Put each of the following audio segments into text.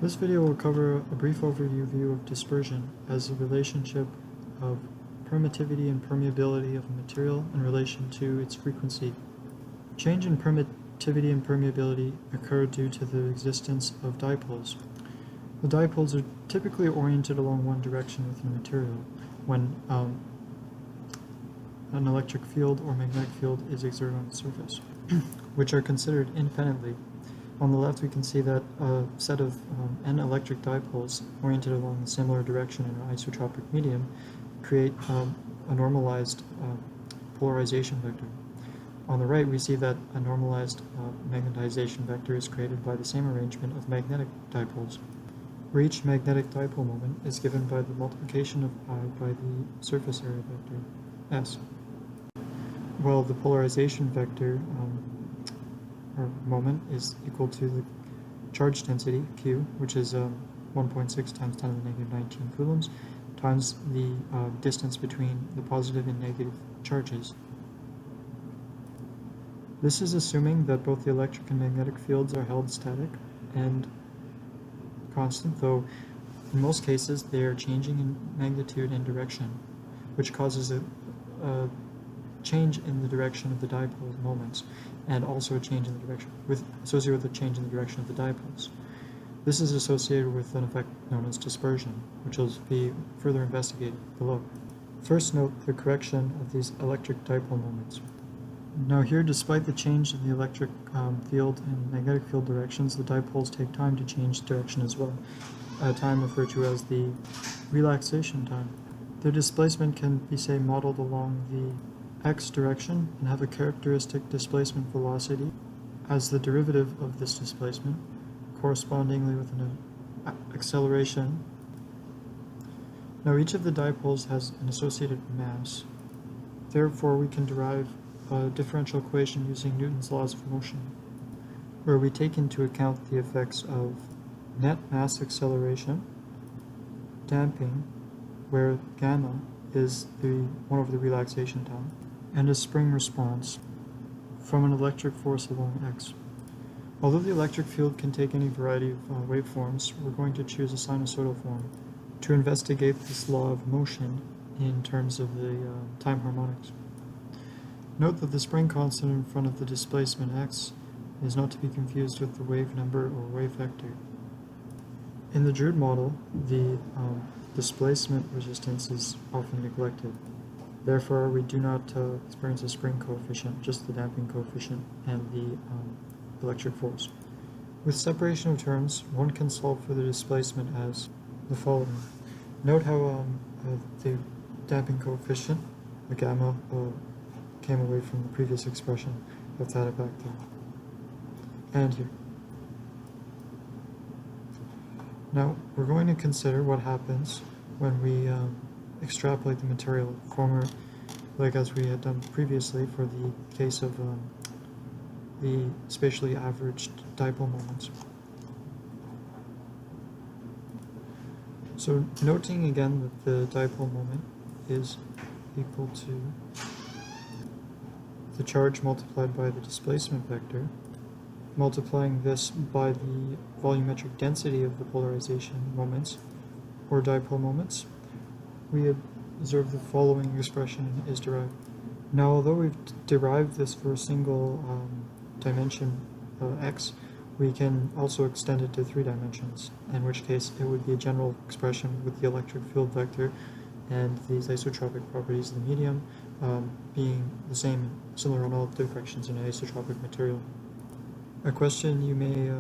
This video will cover a brief overview of dispersion as a relationship of permittivity and permeability of a material in relation to its frequency. Change in permittivity and permeability occur due to the existence of dipoles. The dipoles are typically oriented along one direction within a material when an electric field or magnetic field is exerted on the surface, which are considered independently. On the left, we can see that a set of n electric dipoles oriented along a similar direction in an isotropic medium create a normalized polarization vector. On the right, we see that a normalized magnetization vector is created by the same arrangement of magnetic dipoles, where each magnetic dipole moment is given by the multiplication of I by the surface area vector, S. While the polarization vector or moment is equal to the charge density, Q, which is 1.6 times 10 to the negative 19 coulombs, times the distance between the positive and negative charges. This is assuming that both the electric and magnetic fields are held static and constant, though in most cases they are changing in magnitude and direction, which causes a change in the direction of the dipole moments, and also a change in the direction associated with a change in the direction of the dipoles. This is associated with an effect known as dispersion, which will be further investigated below. First, note the correction of these electric dipole moments. Now here, despite the change in the electric field and magnetic field directions, the dipoles take time to change direction as well, a time referred to as the relaxation time. Their displacement can be, say, modeled along the x direction and have a characteristic displacement velocity as the derivative of this displacement, correspondingly with an acceleration. Now each of the dipoles has an associated mass. Therefore, we can derive a differential equation using Newton's laws of motion, where we take into account the effects of net mass acceleration, damping, where gamma is the 1 over the relaxation time, and a spring response from an electric force along x. Although the electric field can take any variety of waveforms, we're going to choose a sinusoidal form to investigate this law of motion in terms of the time harmonics. Note that the spring constant in front of the displacement x is not to be confused with the wave number or wave vector. In the drude model, the displacement resistance is often neglected. Therefore, we do not experience a spring coefficient, just the damping coefficient and the electric force. With separation of terms, one can solve for the displacement as the following. Note how the damping coefficient, the gamma, came away from the previous expression. I've added back there. And here. Now, we're going to consider what happens when we extrapolate the material former, like as we had done previously for the case of the spatially averaged dipole moments. So noting again that the dipole moment is equal to the charge multiplied by the displacement vector, multiplying this by the volumetric density of the polarization moments or dipole moments, we observe the following expression is derived. Now, although we've derived this for a single dimension x, we can also extend it to 3 dimensions, in which case it would be a general expression with the electric field vector and these isotropic properties of the medium being the same, similar on all directions in an isotropic material. A question you may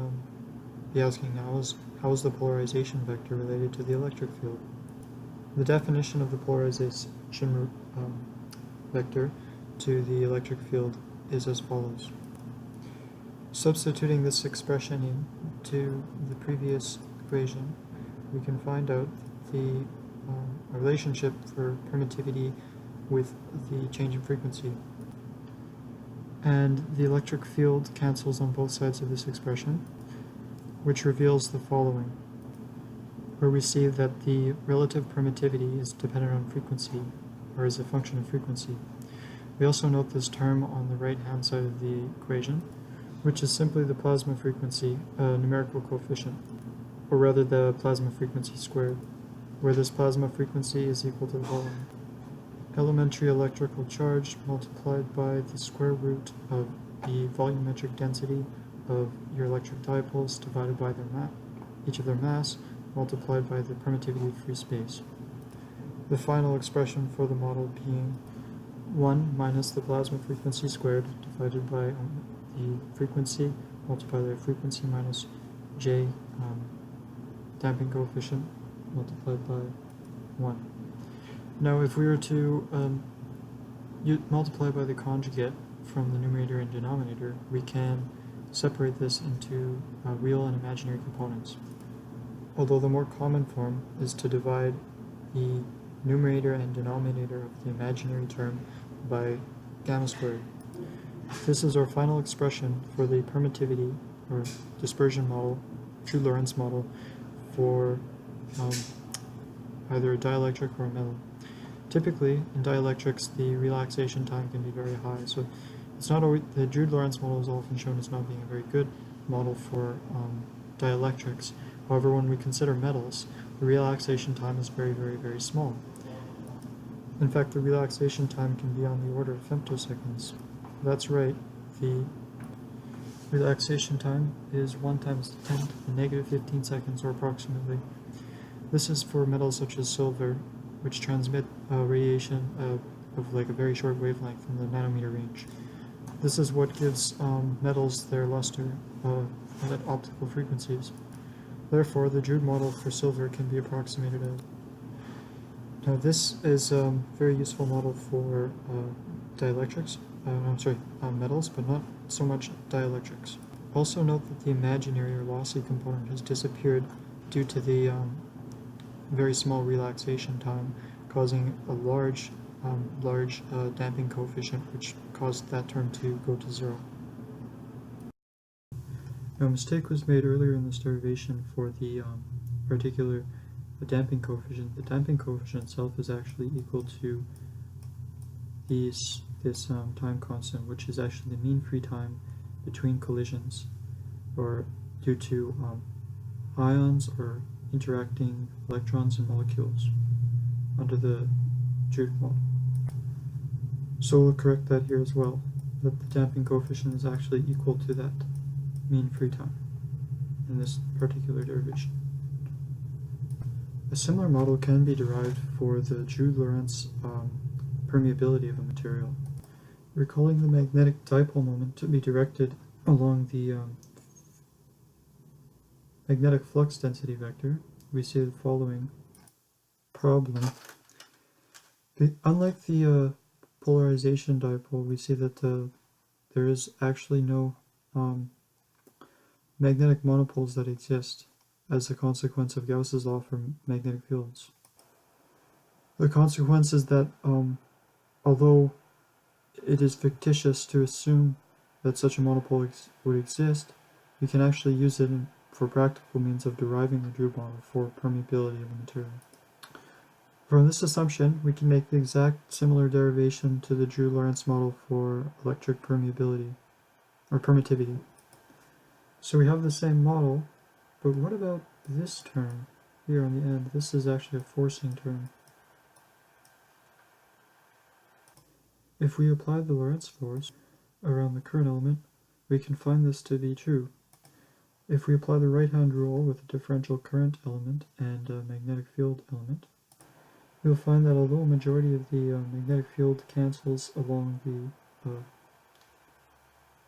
be asking now is, how is the polarization vector related to the electric field? The definition of the polarization vector to the electric field is as follows. Substituting this expression into the previous equation, we can find out the relationship for permittivity with the change in frequency. And the electric field cancels on both sides of this expression, which reveals the following, where we see that the relative permittivity is dependent on frequency, or is a function of frequency. We also note this term on the right-hand side of the equation, which is simply the plasma frequency, a numerical coefficient. or rather the plasma frequency squared, where this plasma frequency is equal to the following: elementary electrical charge multiplied by the square root of the volumetric density of your electric dipoles divided by their each of their mass multiplied by the permittivity of free space. The final expression for the model being 1 minus the plasma frequency squared divided by the frequency multiplied by frequency minus J damping coefficient multiplied by 1. Now if we were to multiply by the conjugate from the numerator and denominator, we can separate this into real and imaginary components. Although the more common form is to divide the numerator and denominator of the imaginary term by gamma squared. This is our final expression for the permittivity or dispersion model, drude-Lorentz model, for either a dielectric or a metal. Typically, in dielectrics, the relaxation time can be very high, so it's not always, the drude-Lorentz model is often shown as not being a very good model for dielectrics. However, when we consider metals, the relaxation time is very, very, very small. In fact, the relaxation time can be on the order of femtoseconds. That's right, the relaxation time is 1 times 10 to the negative 15 seconds, or approximately. This is for metals such as silver, which transmit radiation of like a very short wavelength in the nanometer range. This is what gives metals their luster at optical frequencies. Therefore, the drude model for silver can be approximated at. Now, this is a very useful model for dielectrics. Metals, but not so much dielectrics. Also note that the imaginary or lossy component has disappeared due to the very small relaxation time, causing a large damping coefficient, which caused that term to go to 0. Now, a mistake was made earlier in this derivation for the particular damping coefficient. The damping coefficient itself is actually equal to this time constant, which is actually the mean free time between collisions, or due to ions or interacting electrons and molecules under the drude model. So we'll correct that here as well, that the damping coefficient is actually equal to that mean free time in this particular derivation. A similar model can be derived for the drude-Lorentz permeability of a material. Recalling the magnetic dipole moment to be directed along the magnetic flux density vector, we see the following problem. Unlike the polarization dipole, we see that there is actually no magnetic monopoles that exist as a consequence of Gauss's law for magnetic fields. The consequence is that although it is fictitious to assume that such a monopole would exist, we can actually use it for practical means of deriving the drude model for permeability of a material. From this assumption, we can make the exact similar derivation to the drude-Lorentz model for electric permeability, or permittivity. So we have the same model, but what about this term here on the end? This is actually a forcing term. If we apply the Lorentz force around the current element, we can find this to be true. If we apply the right-hand rule with a differential current element and a magnetic field element, we'll find that although a majority of the magnetic field cancels along the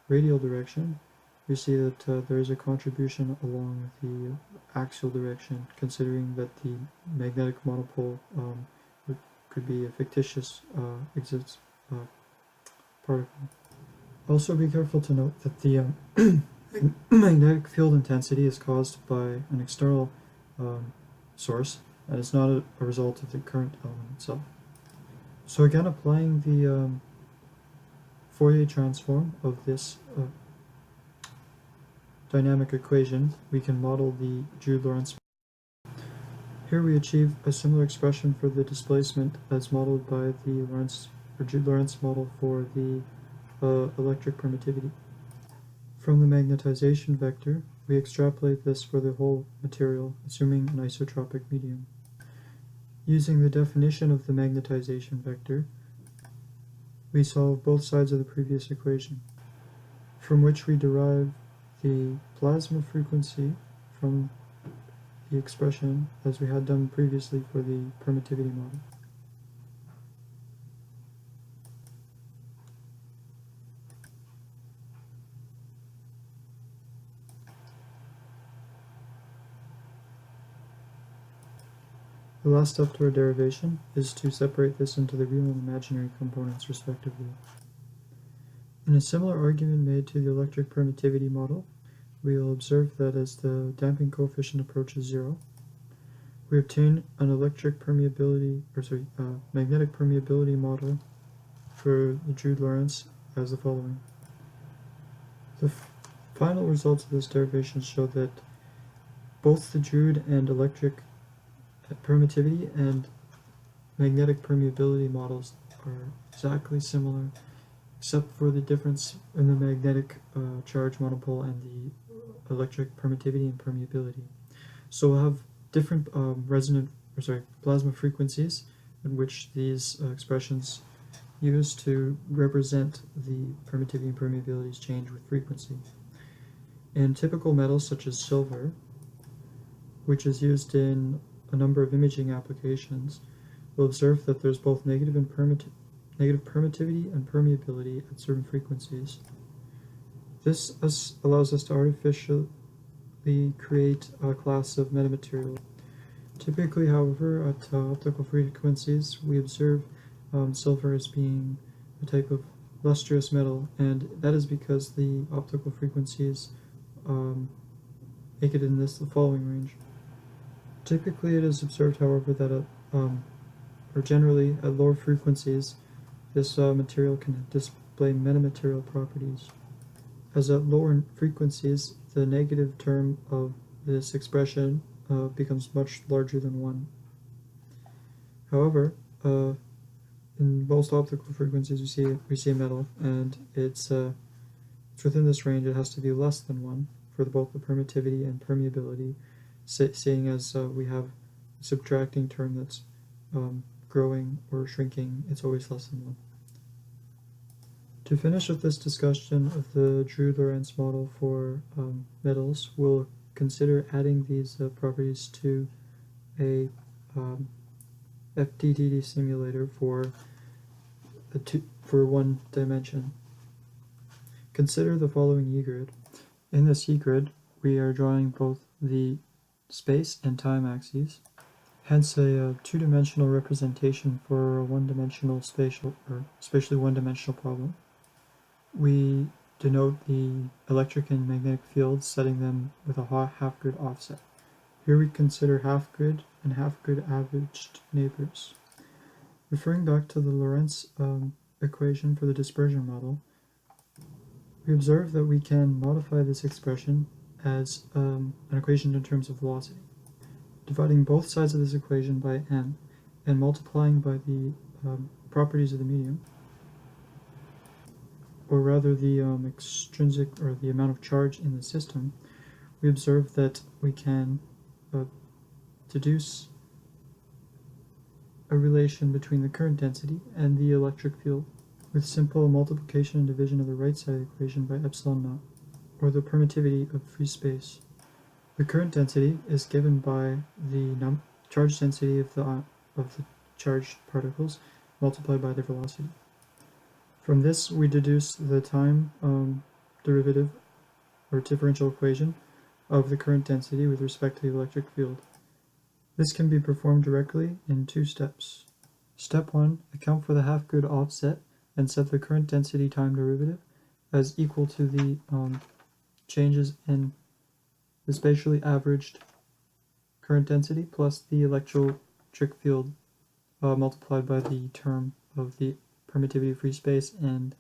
radial direction, we see that there is a contribution along the axial direction, considering that the magnetic monopole could be a fictitious particle. Also, be careful to note that the magnetic field intensity is caused by an external source, and it's not a result of the current element itself. So again, applying the Fourier transform of this dynamic equation, we can model the drude-Lorentz. Here we achieve a similar expression for the displacement as modeled by the drude-Lorentz model for the electric permittivity. From the magnetization vector, we extrapolate this for the whole material, assuming an isotropic medium. Using the definition of the magnetization vector, we solve both sides of the previous equation, from which we derive the plasma frequency from the expression as we had done previously for the permittivity model. The last step to our derivation is to separate this into the real and imaginary components respectively. In a similar argument made to the electric permittivity model, we will observe that as the damping coefficient approaches 0, we obtain an magnetic permeability model for the drude Lorentz as the following. The final results of this derivation show that both the drude and electric permittivity and magnetic permeability models are exactly similar, except for the difference in the magnetic charge monopole and the electric permittivity and permeability. So we'll have different plasma frequencies in which these expressions use to represent the permittivity and permeabilities change with frequency. In typical metals such as silver, which is used in a number of imaging applications, we'll observe that there's both negative permittivity and permeability at certain frequencies. This allows us to artificially create a class of metamaterial. Typically, however, at optical frequencies, we observe silver as being a type of lustrous metal, and that is because the optical frequencies make it in the following range. Typically, it is observed, however, that generally at lower frequencies, this material can display metamaterial properties. As at lower frequencies, the negative term of this expression becomes much larger than 1. However, in most optical frequencies we see a metal, and it's within this range. It has to be less than 1 for both the permittivity and permeability, seeing as we have a subtracting term that's growing or shrinking. It's always less than 1. To finish with this discussion of the drude Lorentz model for metals, we'll consider adding these properties to a FDTD simulator for one dimension. Consider the following E-grid. In this E-grid, we are drawing both the space and time axes, hence a two-dimensional representation for a one-dimensional spatially one-dimensional problem. We denote the electric and magnetic fields, setting them with a half-grid offset. Here we consider half-grid and half-grid averaged neighbors. Referring back to the Lorentz equation for the dispersion model, we observe that we can modify this expression as an equation in terms of velocity, dividing both sides of this equation by m and multiplying by the properties of the medium, or rather the extrinsic or the amount of charge in the system. We observe that we can deduce a relation between the current density and the electric field with simple multiplication and division of the right side of the equation by epsilon naught, or the permittivity of free space. The current density is given by the charge density of the charged particles multiplied by their velocity. From this, we deduce the time derivative or differential equation of the current density with respect to the electric field. This can be performed directly in 2 steps. Step 1, account for the half-grid offset and set the current density time derivative as equal to the changes in the spatially averaged current density plus the electric field multiplied by the term of the permittivity of free space and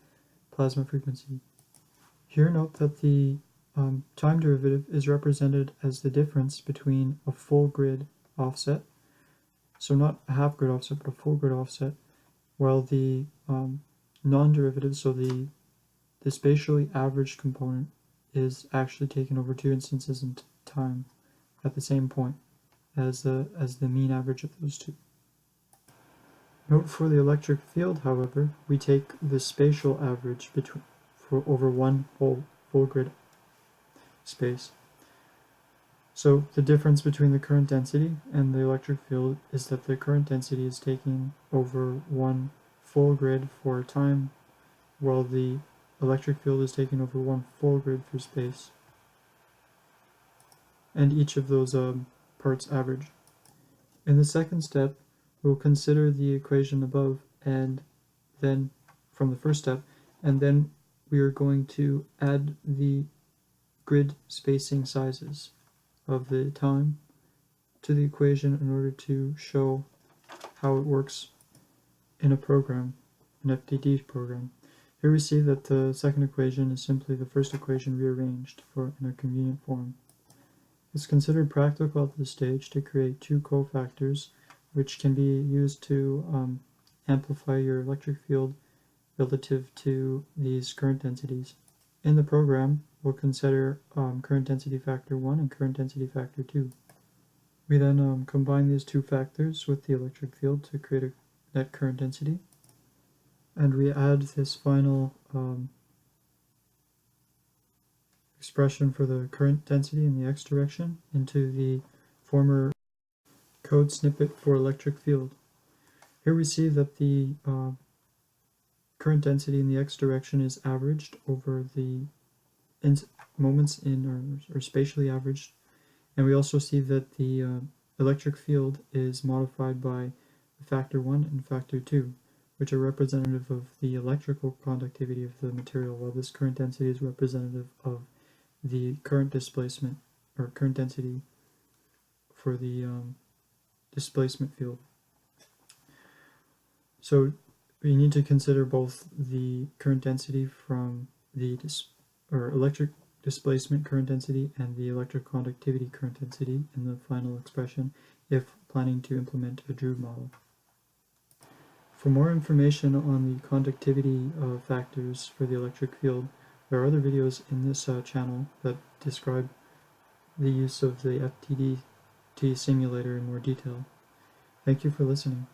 plasma frequency. Here note that the time derivative is represented as the difference between a full grid offset, so not a half grid offset but a full grid offset, while the non-derivative, so the spatially averaged component, is actually taken over two instances in time at the same point as the mean average of those two. Note for the electric field, however, we take the spatial average over one full grid space. So the difference between the current density and the electric field is that the current density is taking over one full grid for time, while the electric field is taking over one full grid for space. And each of those parts average. In the second step, we'll consider the equation above and then from the first step, and then we are going to add the grid spacing sizes of the time to the equation in order to show how it works in a program, an FDTD program. Here we see that the second equation is simply the first equation rearranged in a convenient form. It's considered practical at this stage to create two cofactors which can be used to amplify your electric field relative to these current densities. In the program, we'll consider current density factor 1 and current density factor 2. We then combine these two factors with the electric field to create a net current density, and we add this final expression for the current density in the x direction into the former code snippet for electric field. Here we see that the current density in the x direction is averaged over the moments or spatially averaged, and we also see that the electric field is modified by factor 1 and factor 2, which are representative of the electrical conductivity of the material, while this current density is representative of the current displacement or current density for the displacement field. So we need to consider both the current density from the electric displacement current density and the electric conductivity current density in the final expression if planning to implement a drude model. For more information on the conductivity factors for the electric field, there are other videos in this channel that describe the use of the FDTD simulator in more detail. Thank you for listening.